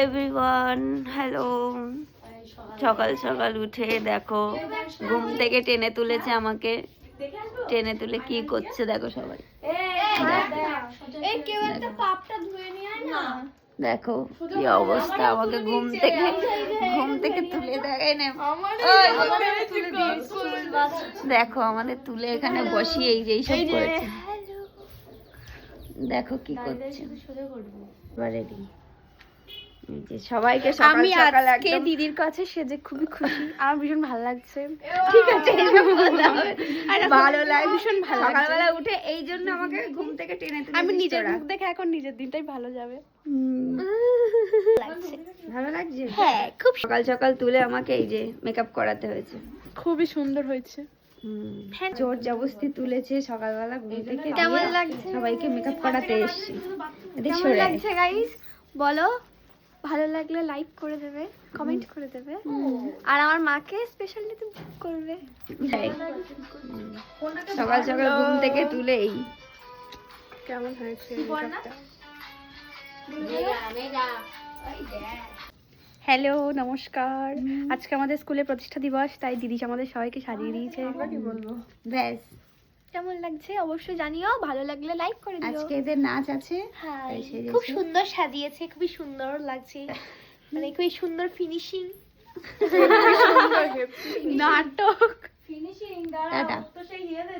Everyone, hello. সকাল সকাল উঠে দেখো ঘুম থেকে টেনে তুলেছে আমাকে। টেনে তুলে কি করছে দেখো সবাই। দেখো কি অবস্থা, আমাকে ঘুম থেকে তুলে দেখায় না। দেখো আমাদের তুলে এখানে বসিয়ে এই যে এইসব করেছে। দেখো কি করছে। রেডি সবাইকে আমি আজকে দিদির কাছে সেজে খুবই খুশি, আমার ভীষণ ভালো লাগছে। ঠিক আছে, ভালো লাগে, ভীষণ ভালো লাগছে। সকালবেলা উঠে এই জন্য আমাকে ঘুম থেকে টেনে তুলে আমি নিজের মুখ দেখে এখন নিজের দিনটাই ভালো যাবে। ভালো লাগছে। হ্যাঁ, খুব সকাল সকাল তুলে আমাকে এই যে মেকআপ করাতে হয়েছে। খুবই সুন্দর হয়েছে। জোর জবরদস্তি তুলেছে সকালবেলা ঘুম থেকে। কেমন লাগছে? সবাইকে মেকআপ করাতে এসেছি। কেমন লাগছে গাইস বলো? ভালো লাগলে লাইক করে দেবে, কমেন্ট করে দেবে, আর আমার মাকে স্পেশালি তুমি করবে। সকাল সকাল ঘুম থেকে তুলে এই কেমন হয়েছে? হ্যালো, নমস্কার। আজকে আমাদের স্কুলে প্রতিষ্ঠা দিবস, তাই দিদি আমাদের সবাইকে সাজিয়ে দিয়েছে। কি বলবো, ব্যাস। কেমন লাগছে অবশ্যই জানিও, ভালো লাগলে লাইক করে দিও। আজকে এদের নাচ আছে। হ্যাঁ, তাই সেজেছে। খুব সুন্দর সাজিয়েছে, খুবই সুন্দর লাগছে, মানে খুবই সুন্দর ফিনিশিং। নাটক টাটা।